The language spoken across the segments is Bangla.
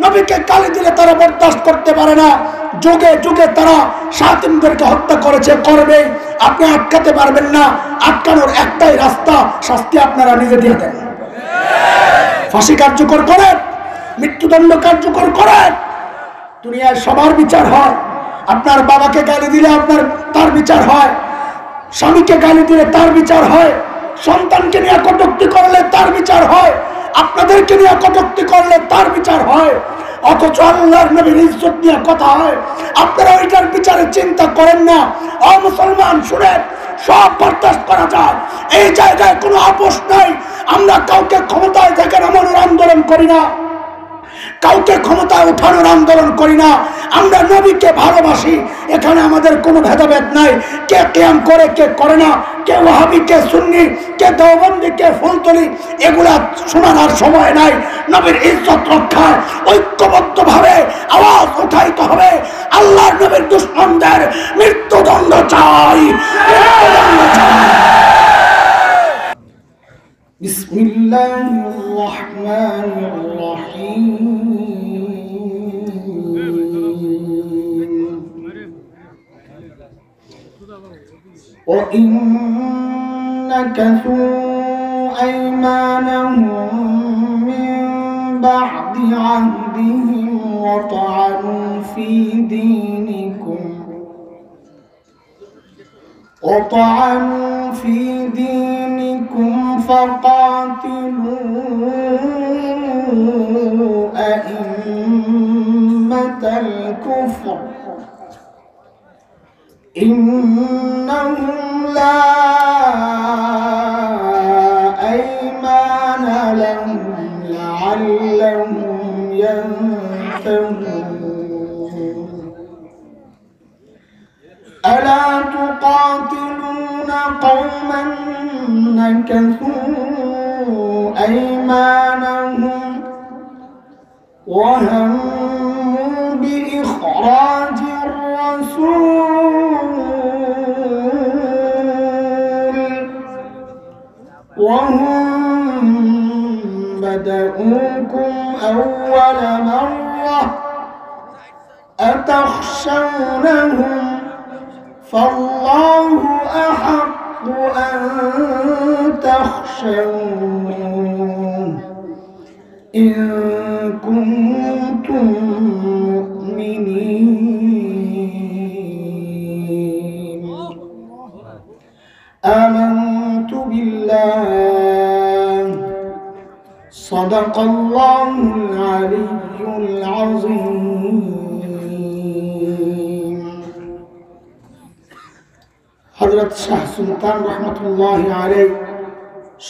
নবীকে গালি দিলে তারা বরদাস্ত করতে পারে না। যুগে যুগে তারা শাতিমদেরকে হত্যা করেছে, করবে। আপনি আটকাতে পারবেন না। আটকানোর একটাই রাস্তা, শাস্তি আপনারা নিজে দিয়ে দেন। ফাঁসি কার্যকর করেন, মৃত্যুদণ্ড কার্যকর করেন। দুনিয়ায় সবার বিচার হয়। আপনার বাবাকে গালি দিলে তার বিচার হয়, স্বামীকে গালি দিলে তার বিচার হয়, সন্তানকে নিয়ে কটূক্তি করলে তার বিচার হয়, আপনাদেরকে নিয়ে কটূক্তি করলে তার বিচার হয়। অথচ আল্লাহর নবীর ইজ্জত নিয়ে কথা হয়, আপনারা ওইটার বিচারে চিন্তা করেন না। ও মুসলমান শুনেন, সব বরদাস্ত করা যায়, এই জায়গায় কোনো আপোষ নাই। আমরা কাউকে ক্ষমতায় থেকে নামানোর আন্দোলন করি না, কাউকে ক্ষমতায় উঠানোর আন্দোলন করি না। আমরা নবীকে ভালোবাসি, এখানে আমাদের কোনো ভেদাভেদ নাই। কে কিয়াম করে, কে করে না, কে ওয়াহাবি, কে সুন্নি, কে দেওবন্দি, কে ফুলতলি, এগুলা শোনার আর সময় নাই। নবীর ইজ্জত রক্ষায় ঐক্যবদ্ধভাবে আওয়াজ উঠাইতে হবে। আল্লাহর নবীর দুশমনদের মৃত্যুদণ্ড চাই, মৃত্যুদণ্ড চাই। বিসমিল্লাহির রহমানির রহিম। وَإِن نَكَثُوا أَيْمَانَهُم مِّن بَعْدِ عَهْدِهِمْ وَطَعَنُوا فِي دِينِكُمْ فَقَاتِلُوا أَئِمَّةَ الْكُفْرِ إِنَّهُمْ لَا أَيْمَانَ لَهُمْ لَعَلَّهُمْ يَنْتَهُونَ أَلَا تُقَاتِلُونَ قَوْمًا نَكَثُوا أَيْمَانَهُمْ وَهَمُّوا بِإِخْرَاجِ الرَّسُولِ وَهُمْ بَدَؤُوكُمْ أَوَّلَ مَرَّةٍ أَتَخْشَوْنَهُمْ فَاللَّهُ أَحَقُّ أَن تَخْشَوْهُ إِن كُنتُم مُّؤْمِنِينَ آمنت بالله صدق الله العلي العظيم হযরত শাহ সুলতান রহমতুল্লাহি আলাইহি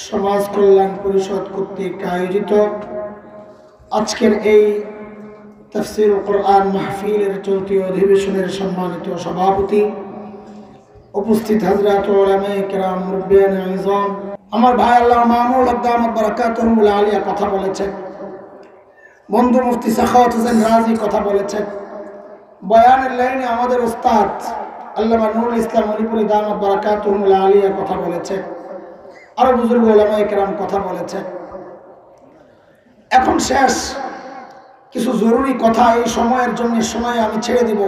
সমাজ কল্যাণ পরিষদ কর্তৃক আয়োজিত আজকের এই তাফসীরুল কোরআন মাহফিলের চলতি অধিবেশনের সম্মানিত সভাপতি, উপস্থিত হযরত উলামায়ে কেরাম, মুরব্বিয়ান আযম, আমার ভাই আল্লাহ মামুন দামাত বারাকাতুহুল আলিয়া কথা বলেছেন, বন্ধু মুফতি সাখাওয়াত হোসেন রাজি কথা বলেছেন, বয়ানের লাইনে আমাদের উস্তাদ আল্লামা নুরুল ইসলাম আলিপুরি দামাত বারাকাতুহুল আলিয়া কথা বলেছেন, আরো বুজুর্গ উলামায়ে কেরাম কথা বলেছেন। এখন শেষ কিছু জরুরি কথা এই সময়ের জন্য সময় আমি ছেড়ে দিব।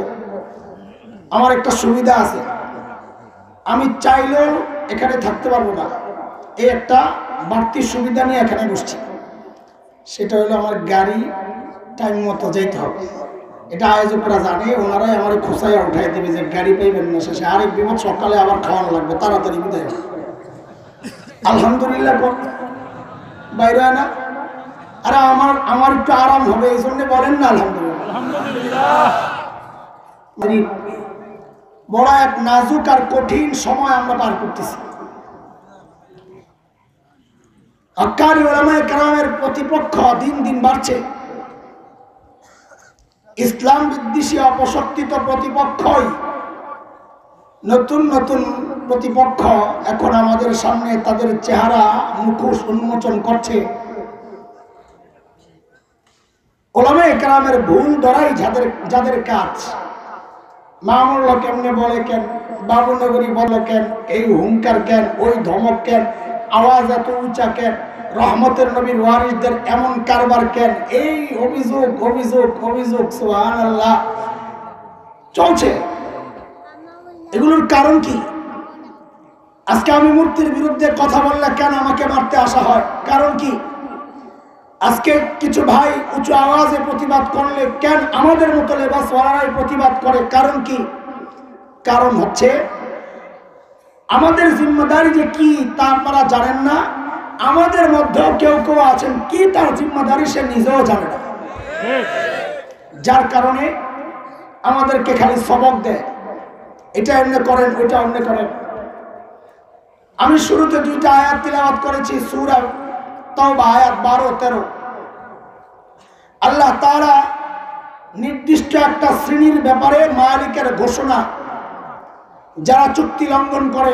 আমার একটা সুবিধা আছে, আমি চাইলেও এখানে থাকতে পারবো না, এই একটা বাড়তি সুবিধা নিয়ে এখানে বসছি। সেটা হলো আমার গাড়ি টাইম মতো যেতে হবে। এটা আয়োজকরা জানে, ওনারাই আমার খোঁচাইয়া উঠাই দেবে যে গাড়ি পাইবেন না, শেষে আরেক বিপদ, সকালে আবার খাওয়ানো লাগবে, তাড়াতাড়ি বিদায়। আলহামদুলিল্লাহ বাইরে না, আরে আমার একটু আরাম হবে, এই জন্য বলেন না আলহামদুলিল্লাহ। বড় এক নাজুক আর কঠিন সময় আমরা পার করতেছি। হক্কানি উলামায়ে কেরামের প্রতিপক্ষ দিন দিন বাড়ছে। ইসলাম বিদ্বেষী অপশক্তিত প্রতিপক্ষই নতুন নতুন প্রতিপক্ষ এখন আমাদের সামনে তাদের চেহারা মুখোশ উন্মোচন করছে। উলামায়ে কেরামের ভুল ধরাই যাদের কাজ, মামুল্লাহ কেমনে বলে কেন, বাবুনগরী বলে কেন, এই হুঙ্কার কেন, ওই ধমক কেন, আওয়াজ এত উঁচা কেন, রহমতের নবীর ওয়ারিসদের এমন কারবার কেন, এই অভিযোগ অভিযোগ অভিযোগ সুবহানাল্লাহ চলছে। এগুলোর কারণ কি? আজকে আমি মূর্তির বিরুদ্ধে কথা বললে কেন আমাকে মারতে আসা হয়? কারণ কি? আজকে কিছু ভাই উঁচু আওয়াজে প্রতিবাদ করলে কেন আমাদের মতো লেবাসওয়ালারাই প্রতিবাদ করে? কারণ কি? কারণ হচ্ছে আমাদের জিম্মাদারি যে কি তা আপনারা জানেন না। আমাদের মধ্যেও কেউ কেউ আছেন কি তার জিম্মাদারি সে নিজেও জানে না, যার কারণে আমাদেরকে খালি সবক দেয়, এটা এমনি করেন ওইটা অমনি করেন। আমি শুরুতে দুইটা আয়াত তিলাওয়াত করেছি, সূরা তাওবা আয়াত 12-13। আল্লাহ তাআলা নির্দিষ্ট একটা শ্রেণীর ব্যাপারে মালিকের ঘোষণা, যারা চুক্তি লঙ্ঘন করে,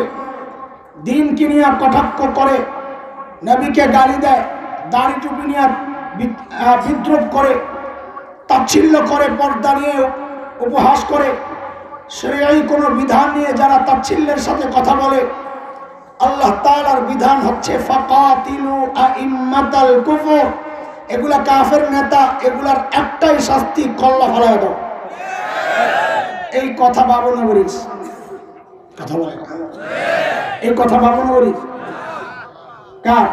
দিনকে নিয়ে কটাক্ষ করে, নবীকে গালি দেয়, দাড়ি টুপি নিয়ে বিদ্রোহ করে, তাচ্ছিল্য করে, পর্দা নিয়ে উপহাস করে, শরীয়ী কোনো বিধান নিয়ে যারা তাচ্ছিল্যের সাথে কথা বলে, আল্লাহ তাআলার বিধান হচ্ছে ফাকাতিলু আইম্মাতাল কুফর, এগুলা কাফের নেতা, এগুলার একটাই শাস্তি, কল্লা ফেলায় দাও। এই কথা বাবু না বলিস, কথা বলে না, এই কথা বাবু না বলিস কার?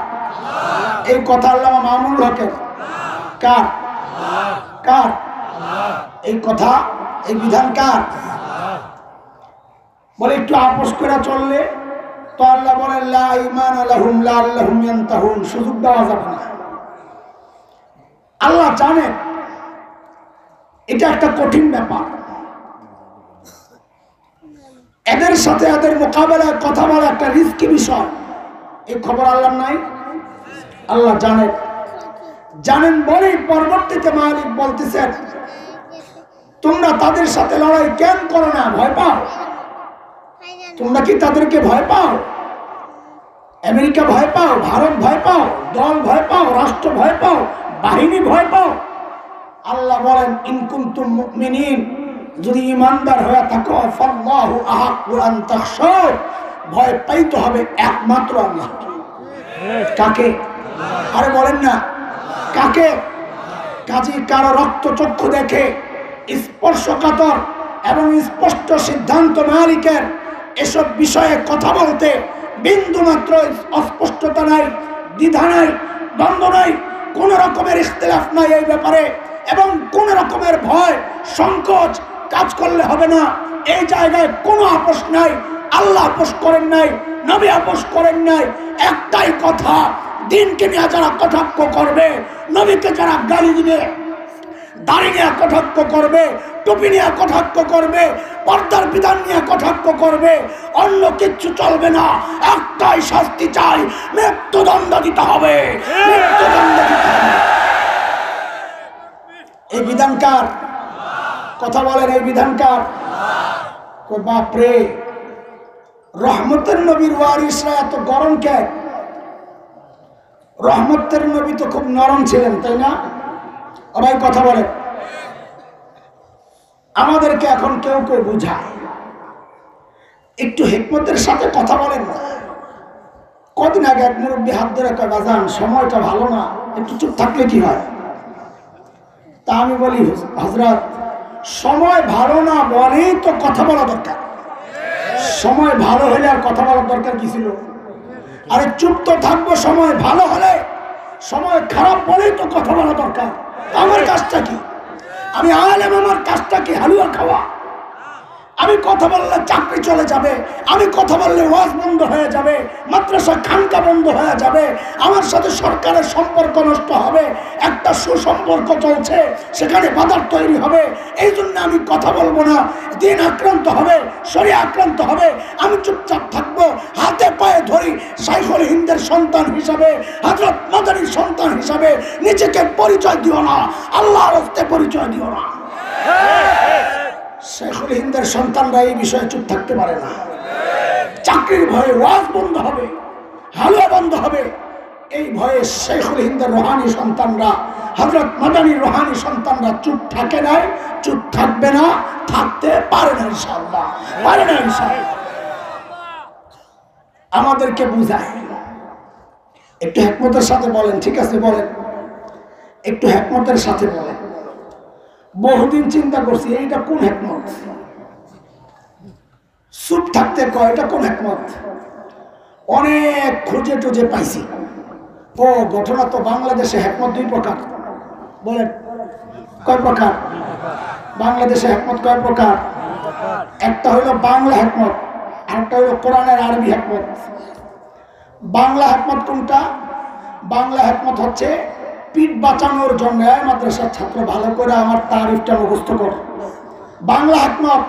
এই কথা আল্লামা মামুনুল হকের। কার? কার এই কথা, এই বিধান কার? বলে একটু আপোষ করে চললে তো আল্লাহ বলেন লা ঈমানা লাহুম লাআল্লাহুম ইয়ানতাহুন, সুযোগ দেওয়া যাবে না। আল্লাহ জানেন এটা একটা কঠিন ব্যাপার, এদের সাথে এদের মোকাবেলায় কথা বলা একটা রিস্কি বিষয়। এই খবর আল্লাহ নাই? আল্লাহ জানেন, জানেন বলেই পরবর্তীতে মালিক বলতেছেন তোমরা তাদের সাথে লড়াই কেন করো না? ভয় পাও? তোমরা কি তাদেরকে ভয় পাও? আমেরিকা ভয় পাও? ভারত ভয় পাও? দল ভয় পাও? রাষ্ট্র ভয় পাও? বাহিনী ভয় পাও? আল্লাহ বলেন ইন কুনতুম মুমিনিন, যদি ইমানদার হয়ে থাকো, ফাল্লাহু আহাক্কু আন তাখশাউ, ভয় পাইতে হবে একমাত্র আল্লাহকে। কাকে? আরে বলেন না কাকে? কাজী কারো রক্ত চক্ষু দেখে স্পর্শকাতর এবং স্পষ্ট সিদ্ধান্ত মালিকের এসব বিষয়ে কথা বলতে বিন্দু মাত্র অস্পষ্টতা নাই, দ্বিধা নাই, দ্বন্দ্ব নাই, কোন রকমের ইখতিলাফ নাই এই ব্যাপারে, এবং কোন রকমের ভয় সংকোচ কাজ করলে হবে না। এই জায়গায় কোনো আপোষ নাই, আল্লাহ আপোষ করেন নাই, নবী আপোষ করেন নাই। একটাই কথা, দিনকে নিয়ে যারা কটাক্ষ করবে, নবীকে যারা গালি দিবে, দাড়ি নিয়ে কটাক্ষ করবে, টুপি নিয়ে কটাক্ষ করবে, পর্দার বিধান নিয়ে কটাক্ষ করবে, অন্য কিচ্ছু চলবে না। একটাই শাস্তি চাই, মৃত্যুদণ্ড দিতে হবে, মৃত্যুদণ্ড দিতে হবে। এই বিধান কার? কথা বলেন, এই বিধান কার? বাপরে, রহমতের নবীর ওয়ারিসরা এত গরম কেন? রহমতের নবী তো খুব নরম ছিলেন, তাই না? ভাই কথা বলেন। আমাদেরকে এখন কেউ কেউ বুঝায়, একটু হিকমতের সাথে কথা বলেন না। কদিন আগে এক মুরব্বী হাত ধরে কয় বাজান সময়টা ভালো না, একটু চুপ থাকলে কি হয়? তা আমি বলি হযরত, সময় ভালো না বলেই তো কথা বলা দরকার। সময় ভালো হলে আর কথা বলার দরকার কি ছিল? আরে চুপ তো থাকবো সময় ভালো হলে, সময় খারাপ বলেই তো কথা বলা দরকার। আমার কাজটা কি? আমি আলেম, আমার কাজটা কি? হালুয়া খাওয়া? আমি কথা বললে চাকরি চলে যাবে, আমি কথা বললে ওয়াজ বন্ধ হয়ে যাবে, মাদ্রাসা খানকা বন্ধ হয়ে যাবে, আমার সাথে সরকারের সম্পর্ক নষ্ট হবে, একটা সুসম্পর্ক চলছে সেখানে বাধার তৈরি হবে। এই জন্য আমি কথা বলবো না, দিন আক্রান্ত হবে, শরীর আক্রান্ত হবে, আমি চুপচাপ থাকবো। হাতে পায়ে ধরি, শাইখুল হিন্দের সন্তান হিসাবে, হযরত মাদানীর সন্তান হিসাবে নিজেকে পরিচয় দিও না, আল্লাহর রাস্তে পরিচয় দিও না। শাইখুল হিন্দের সন্তানরা এই বিষয়ে চুপ থাকতে পারে না। চাকরির ভয়ে ওয়াজ বন্ধ হবে, হালুয়া বন্ধ হবে, এই ভয়ে শাইখুল হিন্দের রুহানি সন্তানরা, হযরত মাদানীর রুহানি সন্তানরা চুপ থাকে নাই, চুপ থাকবে না, থাকতে পারে না ইনশাআল্লাহ, পারে না ইনশাআল্লাহ। আমাদেরকে বুঝায় একটু হিকমতের সাথে বলেন, ঠিক আছে বলেন, একটু হিকমতের সাথে বলেন। বহুদিন চিন্তা করছি এইটা কোন হিকমত, চুপ থাকতে কয় এটা কোন হিকমত। অনেক খুঁজে টুজে পাইছি। ও ঘটনা তো বাংলাদেশে হিকমত দুই প্রকার। বলেন কয় প্রকার? বাংলাদেশে হিকমত কয় প্রকার? একটা হইল বাংলা হিকমত, আরেকটা হইল কোরআনের আরবি হিকমত। বাংলা হিকমত কোনটা? বাংলা হিকমত হচ্ছে পিঠ বাঁচানোর জন্য। মাদ্রাসার ছাত্র ভালো করে আমার তারিফটা মুখস্থ কর। বাংলা হিকমত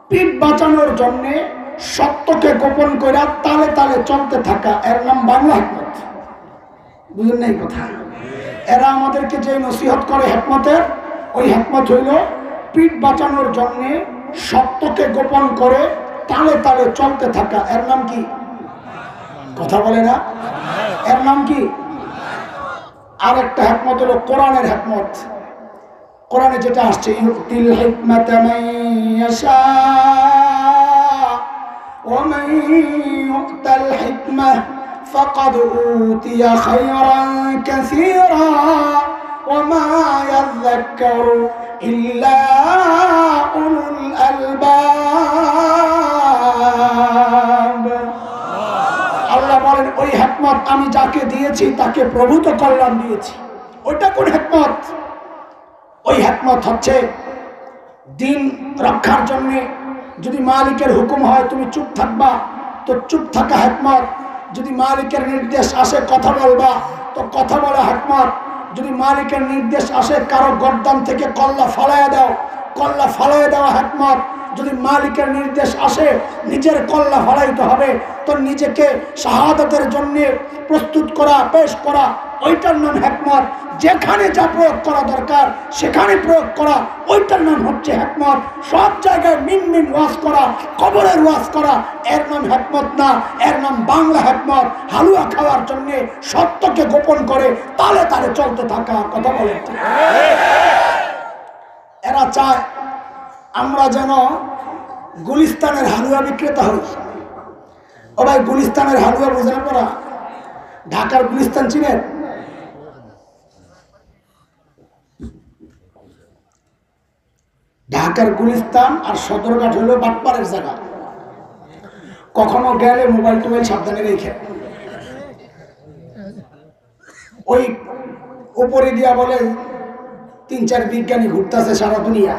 পিঠ বাঁচানোর জন্য সত্যকে গোপন করে তালে তালে চলতে থাকা, এর নাম বাংলা হিকমত। বুঝলেন না এই কথা? এরা আমাদেরকে যে নসিহত করে হিকমতের, ওই হিকমত হইল পিঠ বাঁচানোর জন্য সত্যকে গোপন করে তালে তালে চলতে থাকা, এর নাম কি? কথা বলে না, এর নাম কি? আর একটা হিকমত হলো কোরআনের হিকমত। কোরআনে যেটা আসছে, ইউতিল হিকমাতা মান ইয়াশা ওয়া মান ইউতাল হিকমাহ ফাকাদ উতিয়া খায়রান কাসীরা ওয়া মা ইয়াযাক্কারু ইল্লা উলুল আলবাব। আল্লাহ বলেন ওই হিকমত আমি যাকে দিয়েছি তাকে প্রভূত কল্যাণ দিয়েছি। ওইটা কোন হিকমত? ওই হিকমত হচ্ছে দিন রক্ষার জন্য যদি মালিকের হুকুম হয় তুমি চুপ থাকবা, তো চুপ থাকা হিকমত। যদি মালিকের নির্দেশ আসে কথা বলবা, তো কথা বলা হিকমত। যদি মালিকের নির্দেশ আসে কারো গর্দান থেকে কল্লা ফালাইয়া দাও, কল্লা ফালাইয়া দেওয়া হিকমত। যদি মালিকের নির্দেশ আসে নিজের কল্লা ফালাইতে হবে, তো নিজেকে শাহাদাতের জন্য প্রস্তুত করা, পেশ করা, ওইটার নাম হিকমত। যেখানে যা প্রয়োগ করা দরকার সেখানে প্রয়োগ করা, ওইটার নাম হচ্ছে হিকমত। সব জায়গায় মিন মিন ওয়াজ করা, কবরের ওয়াজ করা, এর নাম হিকমত না, এর নাম বাংলা হিকমত। হালুয়া খাওয়ার জন্য সত্যকে গোপন করে তালে তালে চলতে থাকা। কথা বলেন। এরা চায় আমরা যেন গুলিস্তানের হালুয়া বিক্রেতা হই। ও ভাই, গুলিস্তানের হালুয়া বুঝলেন পড়া? ঢাকার গুলিস্তান চিনেন? ঢাকার গুলিস্তান আর সদরঘাট হলো বাটপাড়ের জায়গা। কখনো গেলে মোবাইল টোবাইল সাবধানে রেখে। ওই উপরে দিয়া বলে 3-4 বিজ্ঞানী ঘুরতেছে সারা দুনিয়া।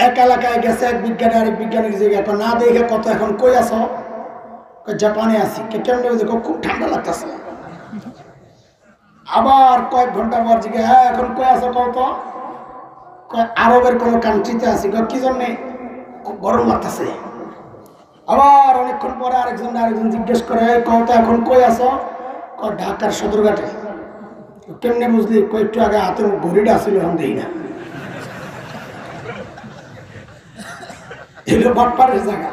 এক এলাকায় গেছে এক বিজ্ঞানী আরেক বিজ্ঞানীর জায়গায়, না দেখে কত এখন কই আছো? জাপানে আছি। কেমন? খুব ঠান্ডা লাগতেছে। আবার কয়েক ঘন্টা পর জিজ্ঞাসা, হ্যাঁ এখন কই আছো কত? আরবের কোন কান্ট্রিতে আছি। কি জন্যে? খুব গরম লাগতেছে। আবার অনেকক্ষণ পরে আরেকজন জিজ্ঞেস করে, কত এখন কই আছো? ঢাকার সদরঘাটে। কেমনে বুঝলি? কয়েকটু আগে হাতের ঘড়িটা আসছিল, এখন দেখি না। এগুলো বাটপাড়ের জায়গা।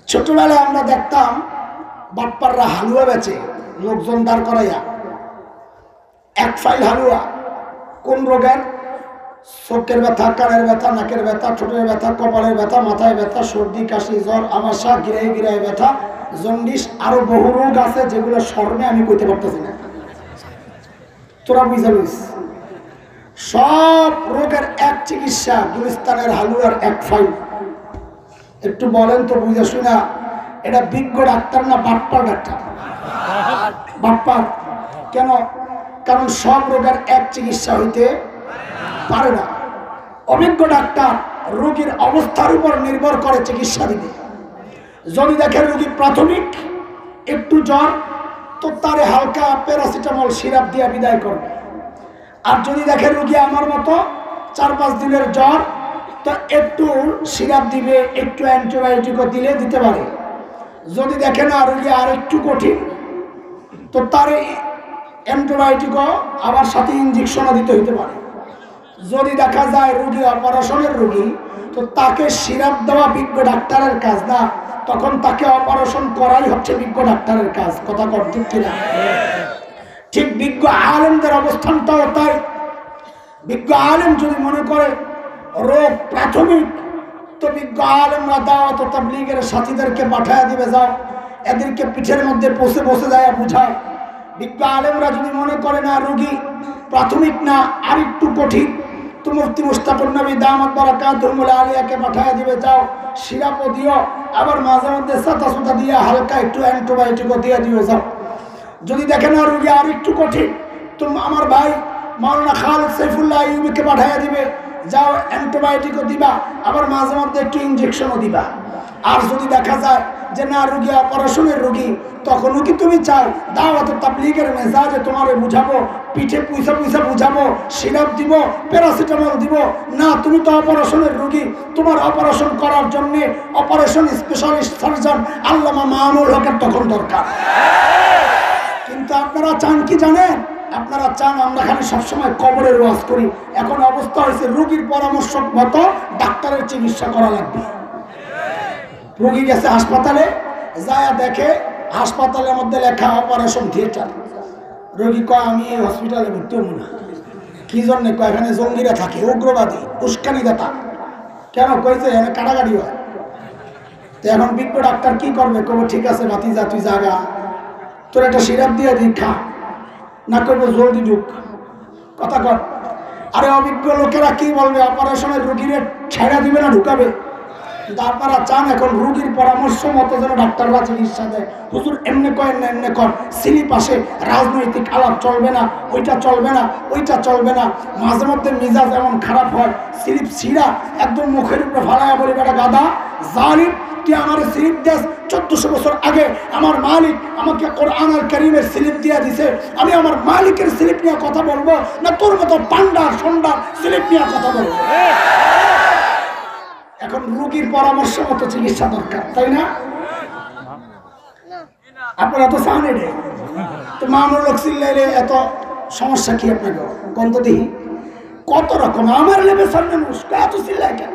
ছোটবেলায় আমরা দেখতাম বাটপাড়রা হালুয়া বেচে, লোকজন দাঁড় করাইয়া। এক ফাইল হালুয়া। কোন রোগের? চোখের ব্যথা, কানের ব্যথা, নাকের ব্যথা, ঠোঁটের ব্যথা, কপালের ব্যথা, মাথায় ব্যথা, সর্দি, কাশি, জ্বর, আমাশা, গিরায় গিরায় ব্যথা, জন্ডিস, আরো বহু রোগ আছে যেগুলো স্মরণে আমি কইতে পারতেছি না। তোরা বুঝা লইস। সব রোগের এক চিকিৎসা গুলিস্তানের হালুয়ার এক ফাইল। একটু বলেন তো বুঝা শুনা, এটা বিজ্ঞ ডাক্তার না বাটপার ডাক্তার? বাটপার। কেন? কারণ সব রোগের এক চিকিৎসা হইতে পারে না। অভিজ্ঞ ডাক্তার রোগীর অবস্থার উপর নির্ভর করে চিকিৎসা দিবে। যদি দেখে রোগী প্রাথমিক একটু জ্বর, তো তারে হালকা প্যারাসিটামল সিরাপ দিয়ে বিদায় করবে। আর যদি দেখে রোগী আমার মতো 4-5 দিনের জ্বর, তো একটু সিরাপ দিবে, একটু অ্যান্টিবায়োটিকও দিলে দিতে পারে। যদি দেখে না রোগী আর একটু কঠিন, তো তার অ্যান্টিবায়োটিকও আবার সাথে ইঞ্জেকশনও দিতে হইতে পারে। যদি দেখা যায় রোগী অপারেশনের রোগী, তো তাকে সিরাপ দেওয়া বিজ্ঞ ডাক্তারের কাজ না, তখন তাকে অপারেশন করাই হচ্ছে বিজ্ঞ ডাক্তারের কাজ। কথা কর ঠিক কিনা? ঠিক বিজ্ঞ আলেমদের অবস্থানটাও তাই। বিজ্ঞ আলেম যদি মনে করে রোগ প্রাথমিক, তো বিজ্ঞ আলেমরা দাওয়াত ও তাবলীগের সাথীদেরকে পাঠায় দিবে, যাও এদেরকে পিঠের মধ্যে বসে বসে যায় বুঝায়। বিজ্ঞ আলেমরা যদি মনে করে না রোগী প্রাথমিক না আর একটু কঠিন, তো মুফতি মুশতাকুর নবী দামাত বারাকাতুহুল আলিয়াকে পাঠিয়ে দিবে, যাও সিরাপও দিও, আবার মাঝে মধ্যে সাতা সুতা দিয়ে হালকা একটু অ্যান্টিবায়োটিকও দিয়ে দিও যাও। যদি দেখে না রোগী আর একটু কঠিন, তো আমার ভাই মাওলানা খালেদ সাইফুল্লাহ আইয়ুবীকে পাঠিয়ে দিবে, যাও অ্যান্টিবায়োটিকও দিবা, আবার মাঝে মধ্যে একটু ইনজেকশনও দিবা। আর যদি দেখা যায় যে না রোগী অপারেশনের রোগী, তখনও কি তুমি চাও দাওয়াত তাবলীগের মেজাজে তোমারে বুঝাবো, পিঠে পুইসা পুইসা বুঝাবো, সিরাপ দিব, প্যারাসিটামল দিব? না, তুমি তো অপারেশনের রোগী, তোমার অপারেশন করার জন্য অপারেশন স্পেশালিস্ট সার্জন আল্লামা মামুনুল হকের তখন দরকার। কিন্তু আপনারা চান কি জানেন? আপনারা চান আমরা খালি সবসময় কবরের ওয়াজ করি। এখন অবস্থা হয়েছে রোগীর পরামর্শ মতো ডাক্তারের চিকিৎসা করা লাগবে। রোগী গেছে হাসপাতালে, যায় দেখে হাসপাতালের মধ্যে লেখা অপারেশন থিয়েটার। রোগী কয় আমি এই হসপিটালে ভর্তি হবো না। কি জন্য? কয় এখানে জঙ্গিরা থাকে, উগ্রবাদী, উস্কানি দাতা। কেন? কইছে এখানে কাটাকাটি হয়। তো এখন বিজ্ঞ ডাক্তার কি করবে? কব ঠিক আছে ভাতিজা তুই জাগা, তোর একটা সিরাপ দিয়ে দিই, খা। না করবো জলদি ঢুক, কথা কর। আরে অভিজ্ঞ লোকেরা কি বলবে? অপারেশনের রুগীরে ছেড়া দিবে না ঢুকাবে? কিন্তু আপনারা চান এখন রুগীর পরামর্শ মতো যেন ডাক্তাররা চিকিৎসা দেয়। হুজুর এমনি কয়েন না এমনি কর, স্লিপ আসে, রাজনৈতিক আলাপ চলবে না, ওইটা চলবে না, ওইটা চলবে না। মাঝে মধ্যে মিজাজ এমন খারাপ হয়, স্লিপ ছিঁড়া একদম মুখের উপরে ফালাইয়া বলি বেটা গাদা জালিম, তুই আমার স্লিপ দেশ 1400 বছর আগে আমার মালিক আমাকে কোরআন আল কারীমের স্লিপ দিয়ে দিছে, আমি আমার মালিকের স্লিপ নিয়ে কথা বলবো না তোর মতো পান্ডা সন্ডা স্লিপ নিয়ে কথা বলবো? এখন রোগীর পরামর্শ মতো চিকিৎসা দরকার, তাই না? আপনারা তো চান এটা। তো মামুনুল হক চিল্লাইলে এত সমস্যা কি আপনাকে? কত দেখি কত রকম আমার লেবে সামনে মানুষ এত চিল্লায় কেন?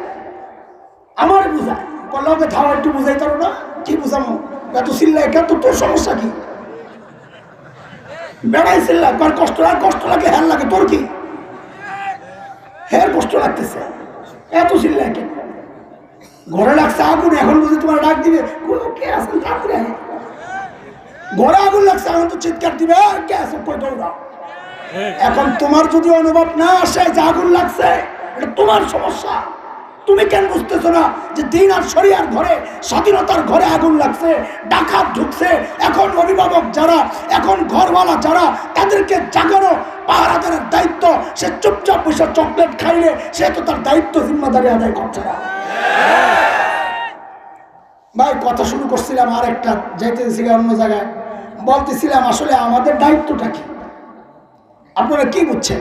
আমার বুঝায় কলকে থাও একটু বুঝাই তার না, কি বুঝামো? এত চিল্লায় কেন? তোর সমস্যা কি? বেড়াই চিল্লায়, কার কষ্ট লাগে? কষ্ট লাগে, হের লাগে, তোর কি? হের কষ্ট লাগতেছে, এত চিল্লায় কেন? ঘরে লাগছে আগুন, এখন বুঝি তোমার ডাক দিবে কে আসেন রাত্রে? ঘরে আগুন লাগছে, এখন তো চিৎকার দিবে কে আসে কই দৌড়াও। এখন তোমার যদি অনুভব না আসে যে আগুন লাগছে, এটা তোমার সমস্যা। তুমি কেন বুঝতেছো না যে দিন আর শরিয়ার ঘরে, স্বাধীনতার ঘরে আগুন লাগছে, ডাকাত ঢুকছে? এখন অভিভাবক যারা, এখন ঘরওয়ালা যারা, তাদেরকে জাগানো পাহারাদারের দায়িত্ব। সে চুপচাপ বসে চকলেট খাইলে সে তো তার দায়িত্ব জিম্মাদারি আদায় করছে না। ভাই কথা শুরু করছিলাম আর একটা যাইতেছিলাম অন্য জায়গায়, বলতেছিলাম আসলে আমাদের দায়িত্বটা কি? আপনারা কি বুঝছেন?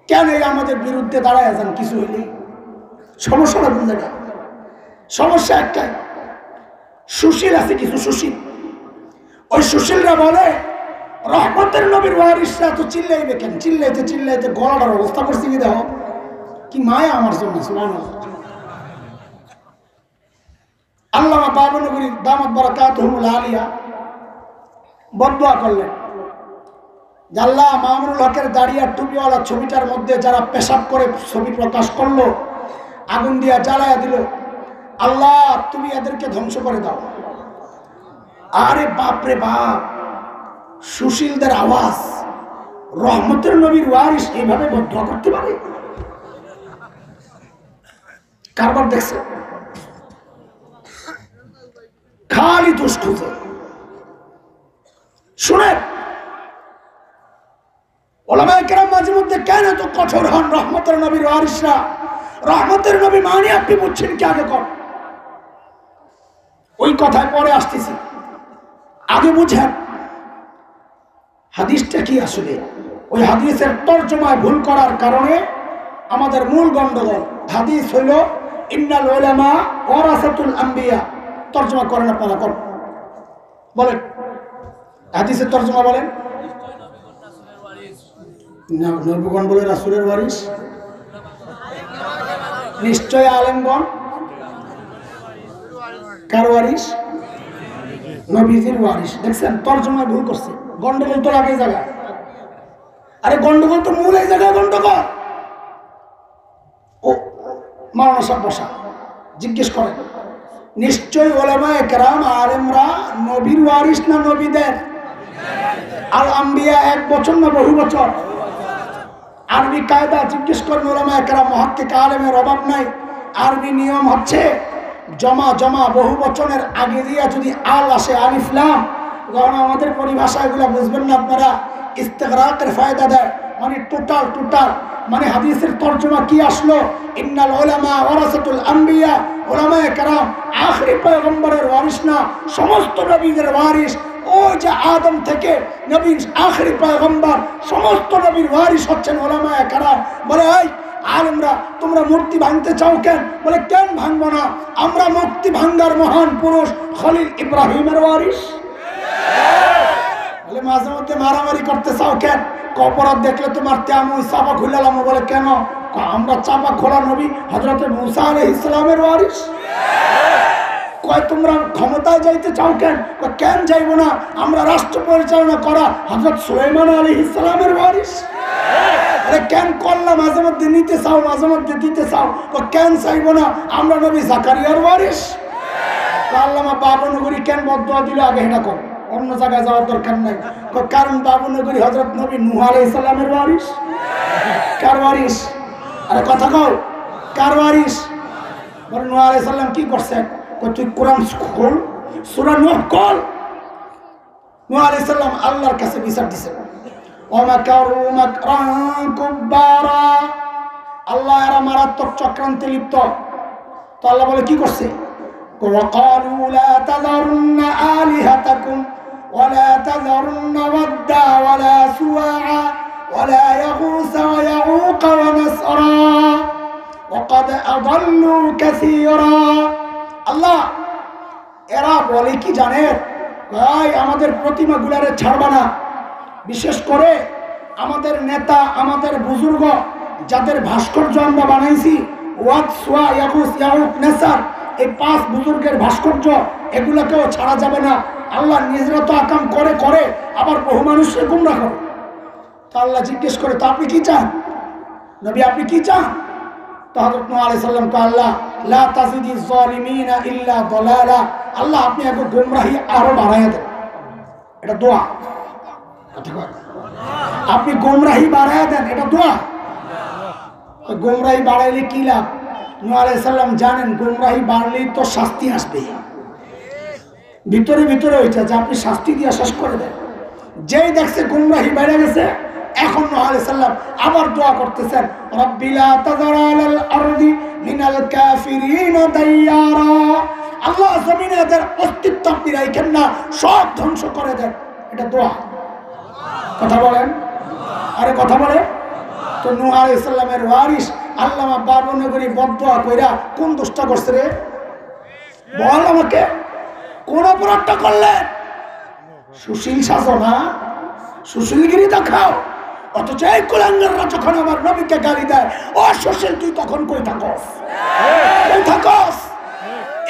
কেন এই আমাদের বিরুদ্ধে দাঁড়ায় যান কিছু হইলে? সমস্যাটা কোন জায়গায়? সমস্যা একটাই, সুশীল আছে কিছু সুশীল। ওই সুশীলরা বলে রহমতের নবীর ওয়ারিসরা তো চিল্লাইবে কেন? চিল্লাইতে চিল্লাইতে গলাটার অবস্থা করছি কি দেখো, কি মায়া আমার জন্য। সুবহানাল্লাহ। আল্লামা বাবনগরী দামাত বারাকাতুহুল আলিয়া বদদুয়া করলেন, আল্লাহ মামুনুল হকের দাড়ি আর টুপিওয়ালা ছবিটার মধ্যে যারা পেশাব করে ছবি প্রকাশ করলো, আগুন দিয়া জ্বালায়া দিল, আল্লাহ তুমি এদেরকে ধ্বংস করে দাও। আরে বাপরে বাপ, সুশীলদের আওয়াজ রহমতের নবীর ওয়ারিস এইভাবে বদদুয়া করতে পারে? কারবার দেখছে? খালি দোষ খুঁজে। শুনেন ওলামায়ে কেরাম মাঝে মধ্যে কেন এত কঠোর হন রহমতের নবীর ওয়ারিসরা? রহমতের নবী মানে আপনি বুঝছেন কি? আগে কর, ওই কথায় পরে আসতেছি, আগে বুঝেন হাদিসটা কি আসলে। ওই হাদিসের তরজমায় ভুল করার কারণে আমাদের মূল গন্ডগোল। হাদিস হইল ইন্নাল উলামা ওয়ারাসাতুল আম্বিয়া। তরজমা করেন আপনারা, কর বলেন হাদিসের তরজমা বলেন। নবীগণ বলে রাসূলের ওয়ারিস, নিশ্চয় আলেমগণ কার ওয়ারিস? নবীজির ওয়ারিস। দেখছেন তরজমায় ভুল করছে, গন্ডগোল তো লাগে জায়গায়। আরে গন্ডগোল তো মূল এই জায়গায় গন্ডগোল। ও মাওলানা সাহেব বসা, জিজ্ঞেস করেন নিশ্চয়ই উলামায়ে কেরাম আলেমরা নবীর ওয়ারিস না নবীদের? আল আম্বিয়া এক বছর না বহু বছর? আরবি কায়দা জিজ্ঞেস করেন উলামায়ে কেরাম, মুহাক্কিক আলেমের অভাব নাই। আরবি নিয়ম হচ্ছে জমা জমা বহু বচনের আগে দিয়া যদি আল আসে, আলিফ লাম, কারণ আমাদের পরিভাষা এগুলো বুঝবেন না আপনারা, ইস্তেগরাকের ফায়দা দেয়, মানে টোটাল টোটাল। মানে হাদিসের তর্জমা কি আসলো, ইন্নাল উলামা ওয়ারাসাতুল আম্বিয়া, উলামায়ে কেরাম আখেরি পয়গম্বরের ওয়ারিস না, সমস্ত নবীদের ওয়ারিস। ওই যে আদম থেকে নবীর আখেরি পয়গম্বর, সমস্ত নবীর ওয়ারিস হচ্ছেন উলামায়ে কেরাম। বলে এই আলেমরা তোমরা মূর্তি ভাঙতে চাও কেন? বলে কেন ভাঙবো না, আমরা মূর্তি ভাঙ্গার মহান পুরুষ খলিল ইব্রাহিমের ওয়ারিস। বলে মাঝে মধ্যে মারামারি করতে চাও কেন? অপরাধ দেখলে তোমার তেমন চাপা খুলালাম। বলে কেন? আমরা চাপা খোলা নবী হযরত মুসা আলাইহিস সালামের ওয়ারিস। কয় তোমরা ক্ষমতায় যাইতে চাও কেন? কেন যাইবো না, আমরা রাষ্ট্র পরিচালনা করা হযরত সুলাইমান আলাইহিস সালামের ওয়ারিস। আরে কেন কল্লা মাঝে মধ্যে নিতে চাও, মাঝে মধ্যে দিতে চাও, কেন চাইবো না, আমরা নবী জাকারিয়ার ওয়ারিস। আল্লামা বাবনগরী কেন বদদুয়া দিল আগে এটা কর, অন্য জায়গায় যাওয়ার দরকার নাই। কারণ বাবনগরী হযরত নবী নূহ আলাইহিস সালামের ওয়ারিস। কার ওয়ারিস? আরে কথা কও, কার ওয়ারিস? বলে নূহ আলাইহিস সালাম কি করছেন? তুই কোরআন খোল, সূরা নূহ খোল। নূহ আলাইহিস সালাম আল্লাহর কাছে বিচার দিয়েছেন, ওয়ামাকারু মাকরান কুব্বারা, আল্লাহ এরা মারাত্মক চক্রান্তে লিপ্ত। তো আল্লাহ বলে কি করছে? ওয়াকালু লা তাযারুন্না আলিহাতাকুম ওয়ালা তাযারুন্না ওয়াদ্দা ওয়ালা সুওয়া ওয়ালা ইয়াগুস ওয়া ইয়াউক ওয়া নাসরা ওয়াকাদ আযাল্লু কাসীরা। আল্লাহ এরা বলে কি জানেন, ভাই আমাদের প্রতিমাগুলারে ছাড়বা না, বিশেষ করে আমাদের নেতা, আমাদের বুজুর্গ যাদের ভাস্কর্য আমরা বানাইছি, ওয়াদ, সুয়া, ইয়াগুস, ইয়াউক, নাসার, এই 5 বুজুর্গের ভাস্কর্য, এগুলোকেও ছাড়া যাবে না। আল্লাহ নিজেরা তো আকাম করে করে আবার বহু মানুষকে গুমরাহ করে। তো আল্লাহ জিজ্ঞেস করে, তো আপনি কি চান নবী, আপনি কি চান? তো হযরত নূহ আলাইহিস সালাম কে আল্লাহ লা তাজিদিজ জালিমিনা ইল্লা দালালা, আল্লাহ আপনি এত গুমরাহি আরো বাড়াইয়া দেন। এটা দোয়া, কথা কয়, আপনি গুমরাহি বাড়াইয়া দেন, এটা দোয়া। গুমরাহি বাড়াইলে কি লাভ? নূহ আলাইহিস সালাম জানেন গুমরাহি বাড়লেই তো শাস্তি আসবে, ভিতরে ভিতরে হয়েছে যে আপনি শাস্তি দিয়ে শেষ করে দেন। যেই দেখছে গুমরাহি বেড়ে গেছে, এখন নূহ আলাইহিস সালাম আবার দোয়া করতেছেন, রব্বি লা তাযার আলাল আরদি মিনাল কাফিরিন দাইয়ারা, আল্লাহ জমিনে এদের অস্তিত্ব আপনি রাখেন না, সব ধ্বংস করে দেন। এটা দোয়া, কথা বলেন, আরে কথা বলে। তো নূহ আলাইহিস সালামের ওয়ারিস আল্লামা বাবনগরী বদদুয়া কইরা কোন দোষটা করছে রে? বল আমাকে, কোন অপরাধটা করলেন? সুশীল সাজনা, সুশীলগিরি দেখাও। অথচ এই কুলাঙ্গাররা যখন আমার নবীকে গালি দেয়, ও সুশীল তুই তখন কই থাকস? কই থাকস?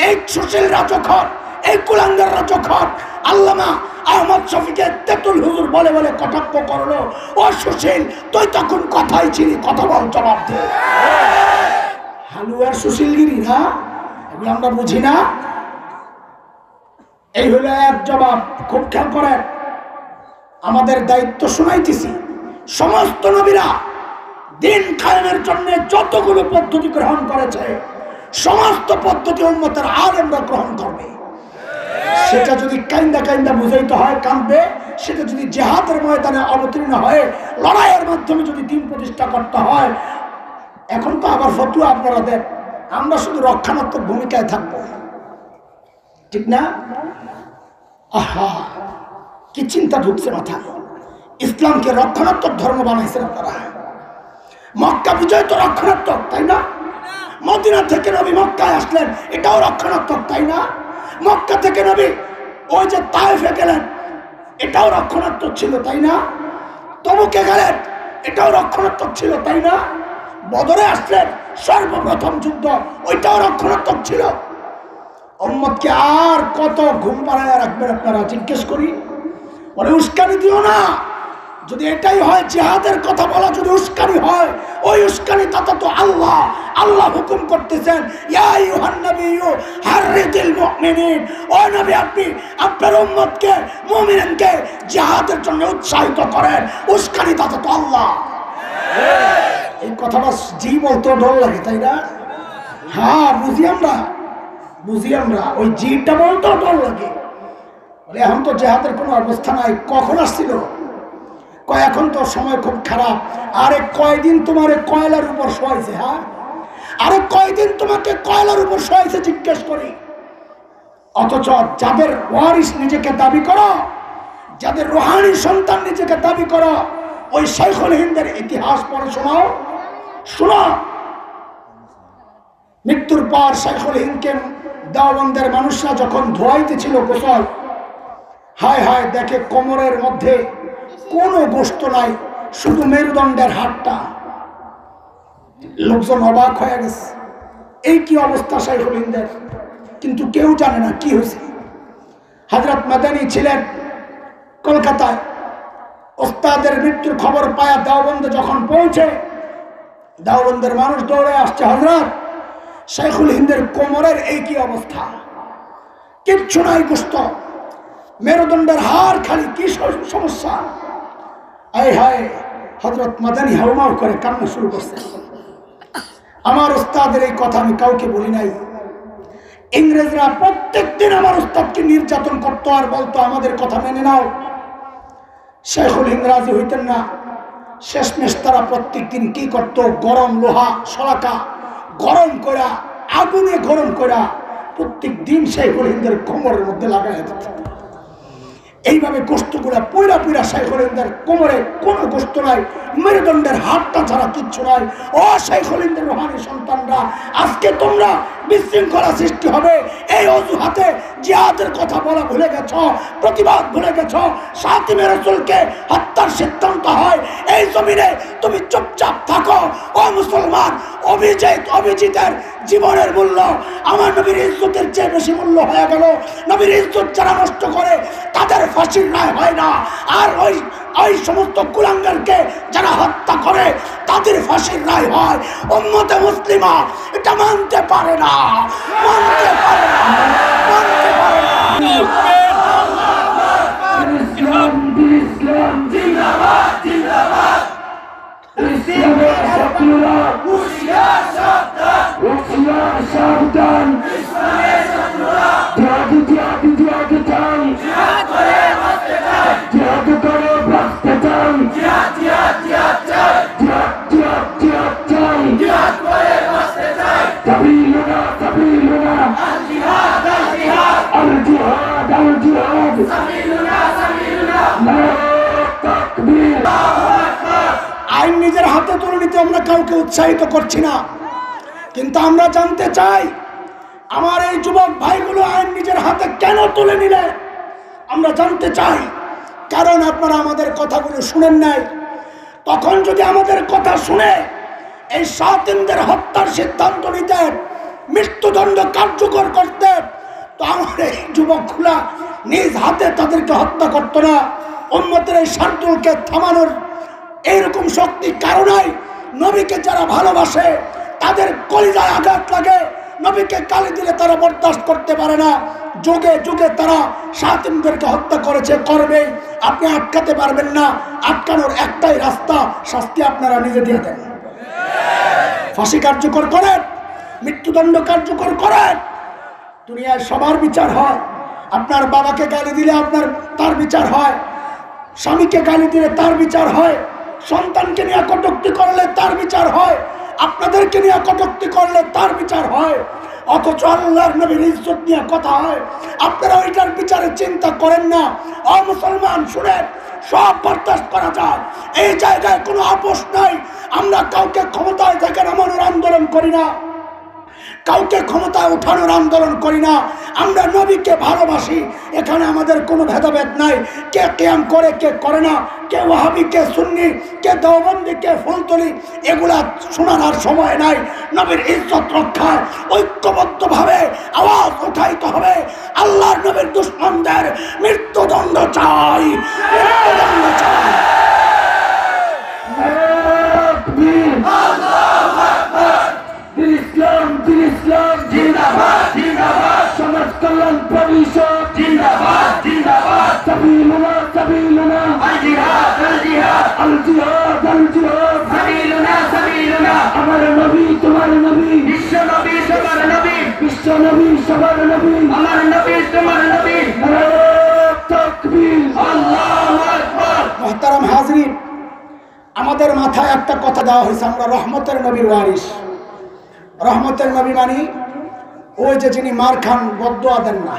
এই সুশীলরা যখন, এই কুলাঙ্গাররা যখন আল্লামা আহমদ শফিকে তেতুল হুজুর বলে বলে কটাক্ষ করলো, ও সুশীল তুই তখন কথাই ছিলি, কথা বল, জবাব দে। হালুয়ার সুশীলগিরি না, এগুলো আমরা বুঝি না। এই হলো এক জবাব। খুব খেয়াল করেন, আমাদের দায়িত্ব শুনাইতেছি, সমস্ত নবীরা দিন কায়েমের জন্য যতগুলো পদ্ধতি গ্রহণ করেছে, সমস্ত পদ্ধতি উম্মতের আলেমরা গ্রহণ করবে। সেটা যদি কাইন্দা কাইন্দা বুঝাইতে হয় কাঁদবে, সেটা যদি জিহাদের ময়দানে অবতীর্ণ হয়, লড়াইয়ের মাধ্যমে যদি দিন প্রতিষ্ঠা করতে হয়। এখন তো আবার ফতুয়া আপনারা দেন, আমরা শুধু রক্ষণাত্মক ভূমিকায় থাকবো, ঠিক না? আহা, কি চিন্তা ঢুকছে মাথায়। ইসলামকে রক্ষণাত্মক ধর্ম বানাইছেন আপনারা। মক্কা বিজয় তো রক্ষণাত্মক, তাই না? মদিনা থেকে নবী মক্কায় আসলেন, এটাও রক্ষণাত্মক, তাই না? মক্কা থেকে নবী ওই যে তায়েফে গেলেন, এটাও রক্ষণাত্মক ছিল, তাই না? তবুকে গেলেন, এটাও রক্ষণাত্মক ছিল, তাই না? বদরে আসলেন, সর্বপ্রথম যুদ্ধ, ওইটাও রক্ষণাত্মক ছিল। উম্মতকে আর কত ঘুম পাড়ায় রাখবেন আপনারা? জিজ্ঞেস করি, বলে উস্কানি দিও না, যদি এটাই হয় জিহাদের কথা বলা যদি উস্কানি হয়, ওই উস্কানি তাতে তো আল্লাহ আল্লাহ হুকুম করতেছেন, ইয়া আইয়ুহান নাবিয়্যু হাররিদিল মুমিনিন, ও নবী আপনি আপনার উম্মতকে মুমিনকে জিহাদের জন্য উৎসাহিত করেন। উস্কানি তাতে তো আল্লাহ। এই কথাটা জি বলতে ডর লাগে, তাই না? হ্যাঁ বুঝি আমরা ওই জিটা বলতেও ডর লাগে। বলে এখন তো জিহাদের কোনো অবস্থা নাই। কখন আসছিল? এখন তো সময় খুব খারাপ। আরে কয়দিন তোমার কয়লার উপর শোয়াইছে? হ্যাঁ, আরে কয়দিন তোমাকে কয়লার উপর শোয়াইছে জিজ্ঞেস করি। অথচ যাদের ওয়ারিস নিজেকে দাবি করো, যাদের রুহানি সন্তান নিজেকে দাবি করো, ওই শাইখুল হিন্দের ইতিহাস পড়ে শোনাও। শোনো, মৃত্যুর পর শাইখুল হিন্দকে দেওবন্দের মানুষরা যখন ধোয়াইতেছিল গোসল, হায় হায় দেখে কোমরের মধ্যে কোনো গোস্ত নাই, শুধু মেরুদণ্ডের হাড়টা। লোকজন অবাক হয়ে গেছে, এই কি অবস্থা শাইখুল হিন্দের, কিন্তু কেউ জানে না কি হয়েছে। হযরত মাদানী ছিলেন কলকাতায়। ওস্তাদের মৃত্যুর খবর পায়া দেওবন্দে যখন পৌঁছে, দেওবন্দের মানুষ দৌড়ে আসছে, হযরত শাইখুল হিন্দের কোমরের এই কি অবস্থা, কিচ্ছু নাই গোস্ত, মেরুদণ্ডের হাড় খালি, কি সমস্যা? আয় হায়, হযরত মাদানী হাউমাউ করে কান্না শুরু করছে। আমার ওস্তাদের এই কথা আমি কাউকে বলি নাই। ইংরেজরা প্রত্যেকদিন আমার ওস্তাদকে নির্যাতন করতো আর বলতো আমাদের কথা মেনে নাও। শাইখুল হিন্দ রাজি হইতেন না। শেষমেশ তারা প্রত্যেকদিন কি করত, গরম লোহা শলাকা গরম করা, আগুনে গরম করা প্রত্যেক দিন শাইখুল হিন্দের কোমরের মধ্যে লাগাই দিত। এইভাবে গোস্তগুলা পুরা পুরা শাইখুল হিন্দের কোমরে কোনো গোস্ত নাই, মেরুদণ্ডের হাড়টা ছাড়া কিচ্ছু নাই। ও শাইখুল হিন্দের রুহানি সন্তানরা, আজকে তোমরা বিশৃঙ্খলা সৃষ্টি হবে এই অজুহাতে জিহাদের কথা বলা ভুলে গেছ, প্রতিবাদ ভুলে গেছ, সাতিমে রাসূলকে হত্যার সিদ্ধান্ত হয় এই জমিনে, তুমি চুপচাপ থাকো। ও মুসলমান, অভিজিতের জীবনের মূল্য আমার নবীর ইজ্জতের চেয়ে বেশি মূল্য হয়ে গেল। নবীর ইজ্জত যারা নষ্ট করে তাদের ফাঁসির রায় হয় না, আর ওই সমস্ত কুলাঙ্গারকে যারা হত্যা করে তাদের ফাঁসির রায় হয়। উম্মতে মুসলিমা এটা মানতে পারে না, মানতে পারে না, মানতে পারে না। ইসলাম জিন্দাবাদ, জিন্দাবাদ। ইসলামের শত্রুরা হুঁশিয়ার সাবধান, হুঁশিয়ার সাবধান। ইসলামের শত্রুরা জিহাদ জিহাদ জিহাদ চাই, জিহাদ করে বাঁচতে চাই, জিহাদ করে বাঁচতে চাই, জিহাদ জিহাদ জিহাদ চাই, জিহাদ জিহাদ জিহাদ চাই, জিহাদ করে বাঁচতে চাই। সাবিলুনা সাবিলুনা আল জিহাদ আল জিহাদ আল জিহাদ আল জিহাদ, সাবিলুনা সাবিলুনা নারে তাকবীর। আইন নিজের হাতে তুলে নিতে আমরা কাউকে উৎসাহিত করছি না, কিন্তু আমরা জানতে চাই আমার এই যুবক ভাইগুলো আইন নিজের হাতে কেন তুলে নিলে, আমরা জানতে চাই। কারণ আপনারা আমাদের কথাগুলো শুনেন নাই। তখন যদি আমাদের কথা শুনে এই শাতিমদের হত্যার সিদ্ধান্ত নিতেন, মৃত্যুদণ্ড কার্যকর করতেন, তো আমার এই যুবকগুলা নিজ হাতে তাদেরকে হত্যা করতো না। উম্মতের এই শার্দুলকে থামানোর এইরকম শক্তি কারণেই নবীকে যারা ভালোবাসে তাদের কলিজায় আঘাত লাগে। নবীকে গালি দিলে তারা বরদাস্ত করতে পারে না। যুগে যুগে তারা শাতিমদেরকে হত্যা করেছে, করবে। আপনি আটকাতে পারবেন না। আটকানোর একটাই রাস্তা, শাস্তি আপনারা নিজে দিয়ে দেন। ফাঁসি কার্যকর করেন, মৃত্যুদণ্ড কার্যকর করেন। দুনিয়ায় সবার বিচার হয়। আপনার বাবাকে গালি দিলে তার বিচার হয়, স্বামীকে গালি দিলে তার বিচার হয়, সন্তানকে নিয়ে কটূক্তি করলে তার বিচার হয়, আপনাদেরকে নিয়ে কটূক্তি করলে তার বিচার হয়। অথচ আল্লাহর নবীর ইজ্জত নিয়ে কথা হয়, আপনারা ওইটার বিচারে চিন্তা করেন না। ও মুসলমান শুনেন, সব বরদাস্ত করা যায়, এই জায়গায় কোনো আপোষ নাই। আমরা কাউকে ক্ষমতায় থেকে নামানোর আন্দোলন করি না, কাউকে ক্ষমতায় ওঠানোর আন্দোলন করি না। আমরা নবীকে ভালোবাসি, এখানে আমাদের কোনো ভেদাভেদ নাই। কে কিয়াম করে কে করে না, কে ওয়াহাবি কে সুন্নি, কে দেওবন্দি কে ফুলতলি, এগুলা শোনানোর সময় নাই। নবীর ইজ্জত রক্ষায় ঐক্যবদ্ধভাবে আওয়াজ উঠাইতে হবে। আল্লাহর নবীর দুশমনদের মৃত্যুদণ্ড চাই, মৃত্যুদণ্ড চাই। সাবিলুনা আল জিহাদ আল জিহাদ আল জিহাদ আল জিহাদ সাবিলুনা সাবিলুনা আমার নবী তোমার নবী বিশ্ব নবী সবার নবী বিশ্ব নবী সবার নবী আমার নবী তোমার নবী নারে তাকবীর আল্লাহু আকবার মুহতারাম হাজরিন আমাদের মাথায় একটা কথা দেওয়া হয়েছে আমরা রহমতের নবীর ওয়ারিস রহমতের নবী মানে ওই যে যিনি মার খান বদদুয়া দেন না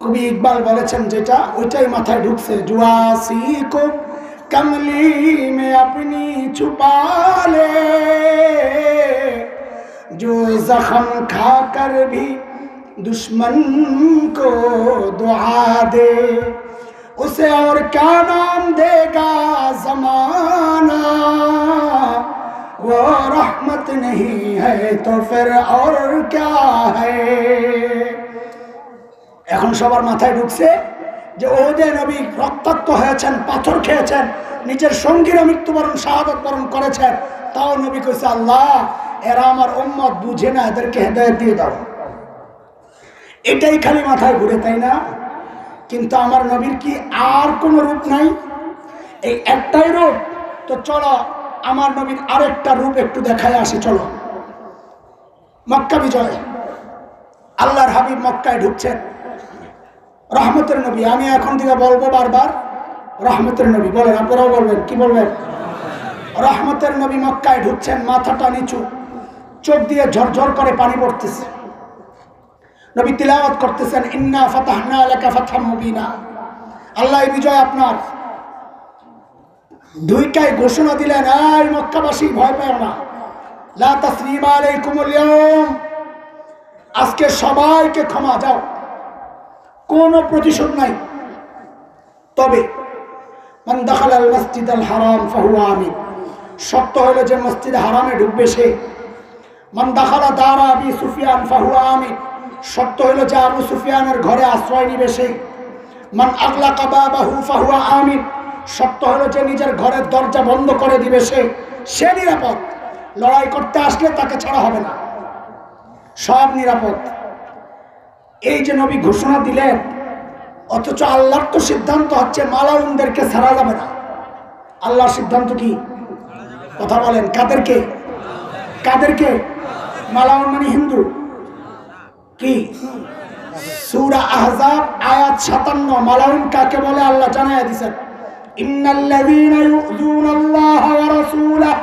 কবি ইকবাল বলেছেন যেটা ওইটাই মাথায় ঢুকছে জুয়াসি কো কমলি মে আপনি ছুপা লে जो जख्म खाकर भी दुश्मन को दुआ दे उसे और क्या नाम देगा जमाना वो रहमत नहीं है तो फिर और क्या है এখন সবার মাথায় ঢুকছে যে ওদে নবী রক্তাক্ত হয়েছেন পাথর খেয়েছেন নিজের সঙ্গীরা মৃত্যুবরণ শাহাদাত বরণ করেছেন তাও নবী কইছে আল্লাহ এরা আমার উম্মত বুঝে না এদেরকে হেদায়েত দিয়ে দাও এটাই খালি মাথায় ঘুরে তাই না কিন্তু আমার নবীর কি আর কোন রূপ নাই এই একটাই রূপ তো চলো আমার নবীর আরেকটা রূপ একটু দেখায় আসি চলো মক্কা বিজয় আল্লাহর হাবিব মক্কায় ঢুকছেন রহমতের নবী আমি এখন থেকে বলবো বারবার রহমতের নবী বলেন আপনারাও বলবেন কি বলবেন রহমতের নবী মক্কায় ঢুকছেন মাথাটা নিচু চোখ দিয়ে ঝরঝর করে পানি পড়তেছে নবী তিলাওয়াত করতেছেন ইন্না ফাতাহনা লাকা ফাতহাম মুবিনা আল্লাহ এই বিজয় আপনার দুইটাই ঘোষণা দিলেন এই মক্কাবাসী ভয় পেও না লা তাসরিবা আলাইকুমুল ইয়াউম আজকে সবাইকে ক্ষমা যাও কোনো প্রতিশোধ নাই তবে মান দাখালাল মসজিদাল হারাম ফাহুয়া আমিন শর্ত হলো যে মসজিদে হারামে ঢুকবে সে মান দাখালা দারা আবি সুফিয়ান ফাহুয়া আমিন শর্ত হলো যে আবু সুফিয়ানের ঘরে আশ্রয় নিবে সে মান আগলাকা বাবাহু ফাহুয়া আমিন শর্ত হলো যে নিজের ঘরের দরজা বন্ধ করে দিবে সে নিরাপদ লড়াই করতে আসলে তাকে ছাড়া হবে না সব নিরাপদ এই যে নবী ঘোষণা দিলেন অথচ আল্লাহর তো সিদ্ধান্ত হচ্ছে মালাউনদেরকে ছাড়া যাবে না আল্লাহর সিদ্ধান্ত কি কথা বলেন কাদেরকে কাদেরকে মালাউন মানে হিন্দু কি সূরা আহজাব আয়াত 57 মালাউন কাকে বলে আল্লাহ জানায়া দিয়েছেন ইন্নাল্লাযীনা ইউযুনাল্লাহা ওয়া রাসূলাহু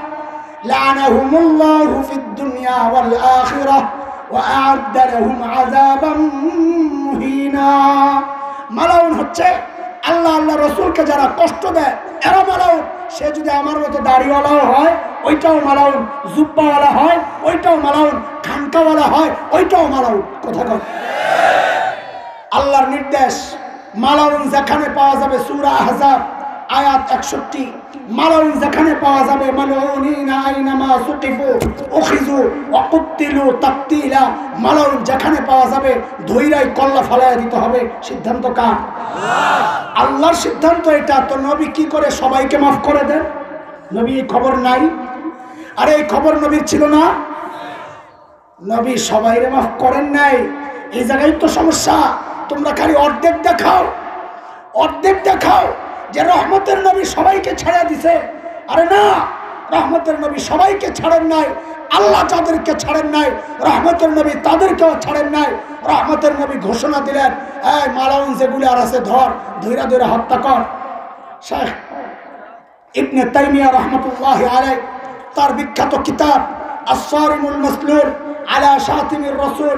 লা'নাহুমুল্লাহু ফিদ দুনিয়া ওয়াল আখিরাহ ওয়া আ'আদ্দা লাহুম আযাবাম মুহিনা মালাউন হচ্ছে আল্লাহ আল্লাহ রাসূলকে যারা কষ্ট দেয় এরা মালাউন সে যদি আমার মতো দাড়িওয়ালাও হয় ওইটাও মালাউন জুব্বাওয়ালা হয় ওইটাও মালাউন খানকাওয়ালা হয় ওইটাও মালাউন কথা কয় আল্লাহর নির্দেশ মালাউন যেখানে পাওয়া যাবে সূরা আহজাব আয়াত 61 মালাউন যেখানে পাওয়া যাবে মালউনিনা আইনামা সুকিফু উখিযু ওয়া কুতিলু তাকতিলা মালাউন যেখানে পাওয়া যাবে ধইরাই কল্লা ফালায়া দিতে হবে সিদ্ধান্ত কার আল্লাহর সিদ্ধান্ত এটা তো নবী কি করে সবাইকে maaf করে দেন নবী এই খবর নাই আরে এই খবর নবীর ছিল না নবী সবাইকে maaf করেন নাই এই জায়গায় তো সমস্যা তোমরা খালি অর্ধেক দেখাও যে রহমতের নবী সবাইকে ছেড়ে দিছে আরে না রহমতের নবী সবাইকে ছাড়েন নাই আল্লাহ যাদেরকে ছাড়েন নাই রহমতের নবী তাদেরকেও ছাড়েন নাই রহমতের নবী ঘোষণা দিলেন এই মালাউন যেগুলো আর আছে ধৈরা হত্যা কর শেখ ইবনে তাইমিয়া রাহমাতুল্লাহি আলাইহি তার বিখ্যাত কিতাব আস-সারিমুল মাসলুল আলা শাতিমির রাসূল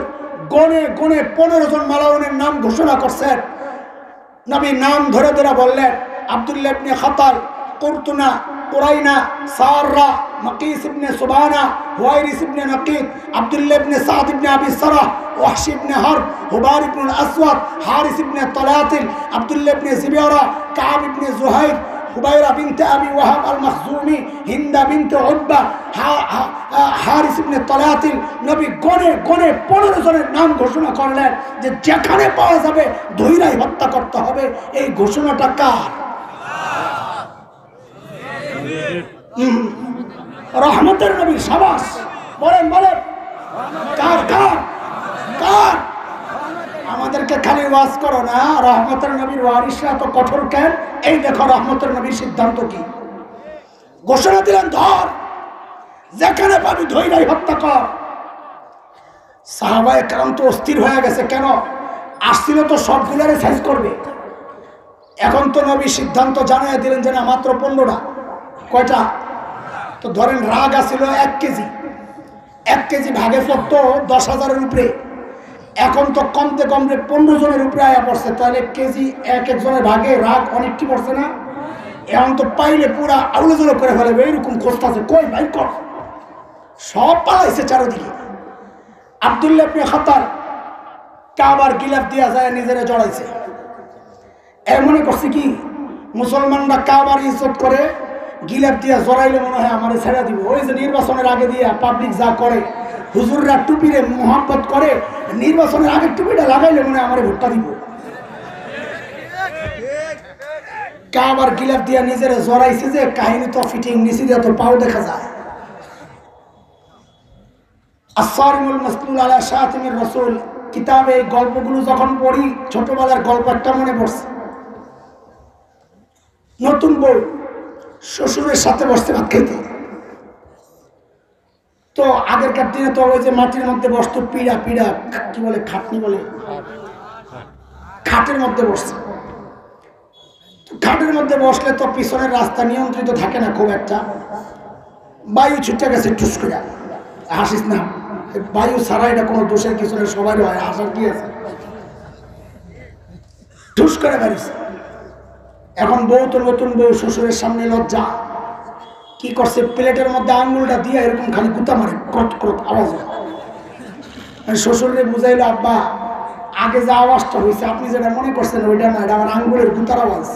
গনে 15 জন মালাউনের নাম ঘোষণা করছেন নবী নাম ধরে বললেন আব্দুল্লাহ ইবনে খাতাল কুরতুনা কুরাইনা সাররা মাকিস ইবনে সুবানা হুয়াইরিস ইবনে নাকিদ আব্দুল্লাহ ইবনে সাদ ইবনে আবি সারাহ ওয়াহশি ইবনে হারব হুবার ইবনে আসওয়াদ হারিস ইবনে তালাতিল আব্দুল্লাহ ইবনে জিবিয়ারা কাব ইবনে জুহাইর হুবাইরা বিনতে আবি ওয়াহাব আল মখজুমি হিন্দা বিনতে উতবা হারিস ইবনে তালাতিল নবী গনে 15 জনের নাম ঘোষণা করলেন যে যেখানে পাওয়া যাবে ধৈরাই হত্যা করতে হবে এই ঘোষণাটা কার রহমতের নবী শাবাশ বলেন কার আমার আমাদেরকে খালি ওয়াজ করো না, রহমতের নবীর ওয়ারিসরা তো কঠোর কেন? এই দেখো রহমতের নবীর সিদ্ধান্ত কি ঘোষণা দিলেন, ধর, যেখানে পাবি ধৈরাই হত্যা কর। সাহাবায়ে কেরাম তো অস্থির হয়ে গেছে, কেন আসছিল তো সবগুলোরে সাইজ করবে। এখন তো নবী সিদ্ধান্ত জানিয়ে দিলেন যে না, মাত্র 15টা। কয়টা? তো ধরেন রাগ আসছিল 1 কেজি, 1 কেজি ভাগে পড়তো 10,000-এর উপরে। এখন তো কমতে কমতে 15 জনের উপরে আয়া পড়ছে, তাহলে কেজি এক একজনের ভাগে রাগ অনেকটি পড়ছে না? এখন তো পাইলে পুরা আউলেজুলো করে ফেলবে, এইরকম খোঁজতেছে, কই ভাই কর। সব পালাইছে চারদিকে। আব্দুল্লাহ ইবনে খাতার কাবার গিলাফ দিয়া যায় নিজেরা জড়াইছে। এর মনে করছে কি মুসলমানরা কাবার ইজ্জত করে, গিলাফ দিয়া জড়াইলে মনে হয় আমারে ছেড়ে দিব। ওই যে নির্বাচনের আগে দিয়া পাবলিক যা করে, হুজুররা টুপিরে মোহাম্মত করে, নির্বাচনের আগে টুপিটা লাগাইলে মনে হয় আমারে ভোটটা দিব। কাবার গিলাফ দিয়া নিজেরা জড়াইছে যে কাহিনী তো ফিটিং, নিচে দিয়া তো পাও দেখা যায়। আসসারিমুল মাসলুল আলা শাতিমির রাসূল কিতাবে এই গল্পগুলো যখন পড়ি, ছোটবেলার গল্প একটা মনে পড়ছে। নতুন বউ শ্বশুরের সাথে বসতে ভাত খেতে, তো আগেরকার দিনে তো ওই যে মাটির মধ্যে বসতো, পিড়া পিড়া কি বলে, খাটনি বলে, খাটের মধ্যে বসছে। খাটের মধ্যে বসলে তো পিছনের রাস্তা নিয়ন্ত্রিত থাকে না খুব একটা, বায়ু ছুটে গেছে টুস করে। হাসিস না, বায়ু ছাড়া এটা কোনো দোষের কিছু না, সবারই হয়, হাসার কি আছে। টুস করে বেরিয়েছে। এখন বউ তো নতুন বউ, শ্বশুরের সামনে লজ্জা। কি করছে, প্লেটের মধ্যে আঙ্গুলটা দিয়ে এরকম খালি গুতা মারে, ক্রট ক্রট আওয়াজ হয়। শ্বশুরে বুঝাইলো, আব্বা আগে যে আওয়াজটা হয়েছে আপনি যেটা মনে করছেন ওইটা না, এটা আমার আঙ্গুলের গুতার আওয়াজ।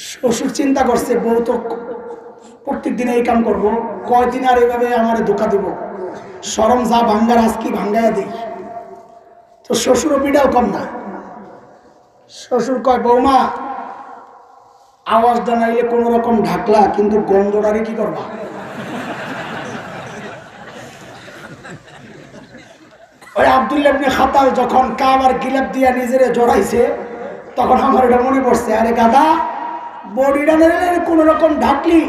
শ্বশুর চিন্তা করছে, বউ তো প্রত্যেক দিনে এই কাম করবো, কয়দিন আর এইভাবে আমার ধোকা দিব, শরম যা ভাঙ্গার আজকে ভাঙ্গাইয়া দিই। তো শ্বশুরও বিড়াল কম না। শ্বশুর কয়, বৌমা আওয়াজটা নাইলে কোন রকম ঢাকলা, কিন্তু গন্ধটারে কি করবা? ওই আব্দুল্লাহ ইবনে খাতাল যখন কাবার গিলাফ দিয়া নিজেরে জড়াইছে, তখন আমার এটা মনে পড়ছে, আরে গাদা, বডিটা নেড়ে কোন রকম ঢাকলি,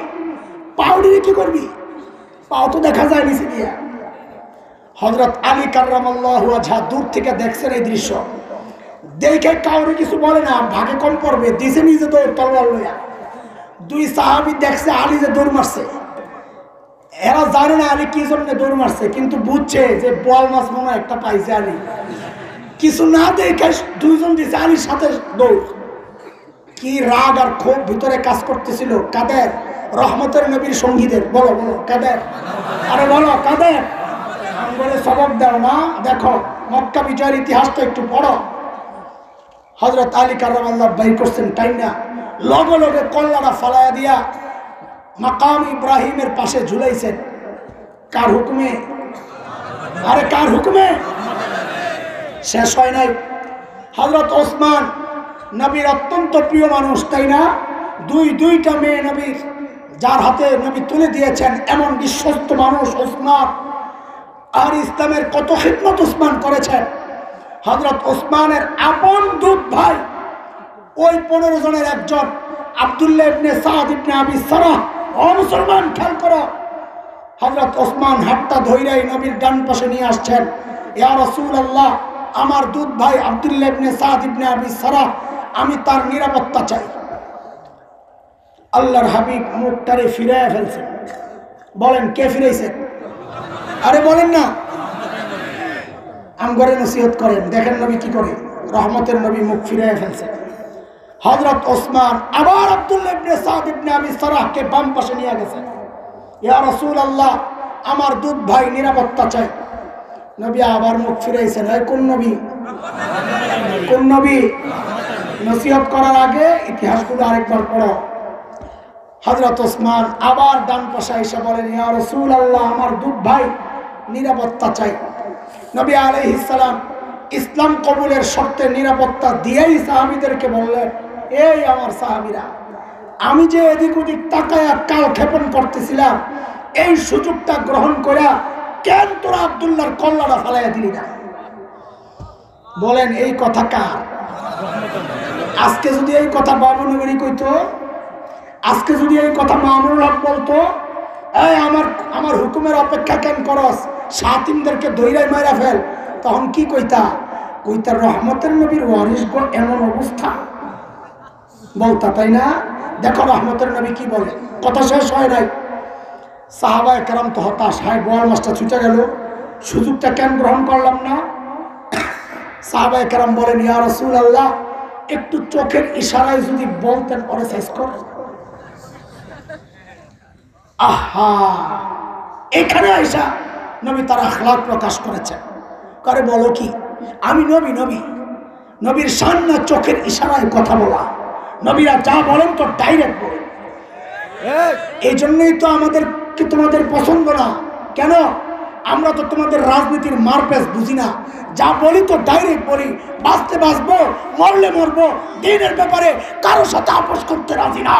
পাউডিরে কি করবি? পাও তো দেখা যায় নিচে দিয়া। হযরত আলী কাররামাল্লাহু ওয়াজহা দূর থেকে দেখছেন এই দৃশ্য, দেখে কাউরে কিছু বলে না, ভাগে কম পড়বে, দিছে নিজে দৌড় তলোয়ার লইয়া। 2 সাহাবী দেখছে আলী যে দৌড় মারছে, এরা জানে না আলী কি জন্য দৌড় মারছে, কিন্তু বুঝছে যে বল মাছ মনে একটা পাইছে আলী। কিছু না দেখে 2 জন দিছে আলীর সাথে দৌড়। কি রাগ আর ক্ষোভ ভিতরে কাজ করতেছিল কাদের? রহমতের নবীর সঙ্গীদের। বলো বলো কাদের? আরে বলো কাদের? আমি বলে সবক দাও না, দেখো মক্কা বিজয়ের ইতিহাসটা একটু পড়ো। হযরত আলী কাররামাল্লাহ বাইর করছেন টাইম না, লগে লগে কল্লাটা ফালাইয়া দিয়া মাকাম ইব্রাহিমের পাশে ঝুলাইছেন। কার হুকুমে? আরে কার হুকুমে? শেষ হয় নাই। হযরত ওসমান নবীর অত্যন্ত প্রিয় মানুষ, তাই না? দুইটা মেয়ে নবীর, যার হাতে নবী তুলে দিয়েছেন, এমন বিশ্বস্ত মানুষ ওসমান। আর ইসলামের কত খিদমত ওসমান করেছেন। হযরত ওসমানের আপন দুধ ভাই, ওই 15 জনের একজন আব্দুল্লাহ ইবনে সাদ ইবনে আবি সারাহ। ও মুসলমান, খেয়াল করো, হযরত ওসমান হাতটা ধইরাই নবীর ডান পাশে নিয়ে আসছেন। ইয়া রাসূলুল্লাহ, আমার দুধ ভাই আব্দুল্লাহ ইবনে সাদ ইবনে আবি সারাহ, আমি তার নিরাপত্তা চাই। আল্লাহর হাবিব মুখটারে ফিরাইয়া ফেলছেন। বলেন কে ফিরাইছে? আরে বলেন না, আমগরে নসিহত করেন, দেখেন নবী কি করে। রহমতের নবী মুখ ফিরাইয়া ফেলছেন। হযরত ওসমান আবার আব্দুল্লাহ ইবনে সাদ ইবনে আবি সারাহকে বাম পাশে নিয়ে গেছেন। ইয়া রাসূলুল্লাহ, আমার দুধ ভাই নিরাপত্তা চাই। নবী আবার মুখ ফিরাইছেন। এই কোন নবী? কোন নবী? নসিহত করার আগে ইতিহাসগুলো আরেকবার পড়ো। হযরত ওসমান আবার ডান পাশে এসে বলেন, ইয়া রাসূলুল্লাহ, আমার দুধ ভাই নিরাপত্তা চাই। নবী আলাইহিস সালাম ইসলাম কবুলের শর্তে নিরাপত্তা দিয়েই সাহাবীদেরকে বললেন, এই আমার সাহাবীরা, আমি যে এদিক ওদিক তাকায়া কাল ক্ষেপণ করতেছিলাম, এই সুযোগটা গ্রহণ করে কেন তোরা আব্দুল্লাহর কল্লাটা ফালাইয়া দিলি না? বলেন এই কথা কার? আজকে যদি এই কথা বাবু নগরী কইতো, আজকে যদি এই কথা মামুনুল হক বলতো, এই আমার হুকুমের অপেক্ষা কেন করস, শাতিমদেরকে দইরাই মাইরা ফেল, তখন কি কইতা? কইতা রহমতের নবীর ওয়ারিসগণ এমন অবস্থা বলতা, তাই না? দেখো রহমতের নবী কি বলে, কথা শেষ হয় নাই। সাহাবায়ে কেরাম তো হতাশ, হায় বয়াল মাস্টার ছুটে গেল, সুযোগটা কেন গ্রহণ করলাম না? সাহাবায়ে কেরাম বলেন, ইয়া রাসূলুল্লাহ, একটু চোখের ইশারায় যদি বলতেন ওরে শেষ কর। আহা, এখানে আইসা নবী তার আখলাক প্রকাশ করেছেন। করে বলো কি, আমি নবীর সামনে চোখের ইশারায় কথা বলা, নবীরা যা বলেন তো ডাইরেক্ট বলেন। এই জন্যই তো আমাদেরকে তোমাদের পছন্দ না। কেন? আমরা তো তোমাদের রাজনীতির মারপ্যাচ বুঝি না, যা বলি তো ডাইরেক্ট বলি, বাঁচতে বাঁচবো, মরলে মরবো, দিনের ব্যাপারে কারোর সাথে আপোষ করতে রাজি না,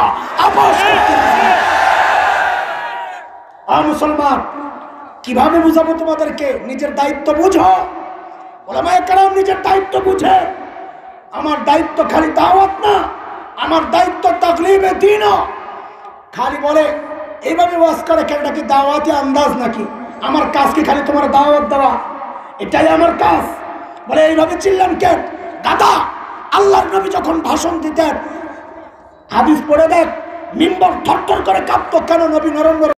আপোষ করতে রাজি না। মুসলমান, কিভাবে বুঝাবো তোমাদেরকে? নিজের দায়িত্ব বুঝো। ওলামায়ে কেরাম নিজের দায়িত্ব বুঝে। আমার দায়িত্ব খালি দাওয়াত না, আমার দায়িত্ব তাকলিমে দ্বীন। খালি বলে এইভাবে ওয়াজ করে কেন, নাকি দাওয়াতি আন্দাজ নাকি? আমার কাজ কি খালি তোমার দাওয়াত দেওয়া? এটাই আমার কাজ। বলে এইভাবে চিল্লান কেন গাদা? আল্লাহর নবী যখন ভাষণ দিতেন, হাদিস পড়ে দেখ, মিম্বর থরথর করে কাঁপতো কেন? নবী নরম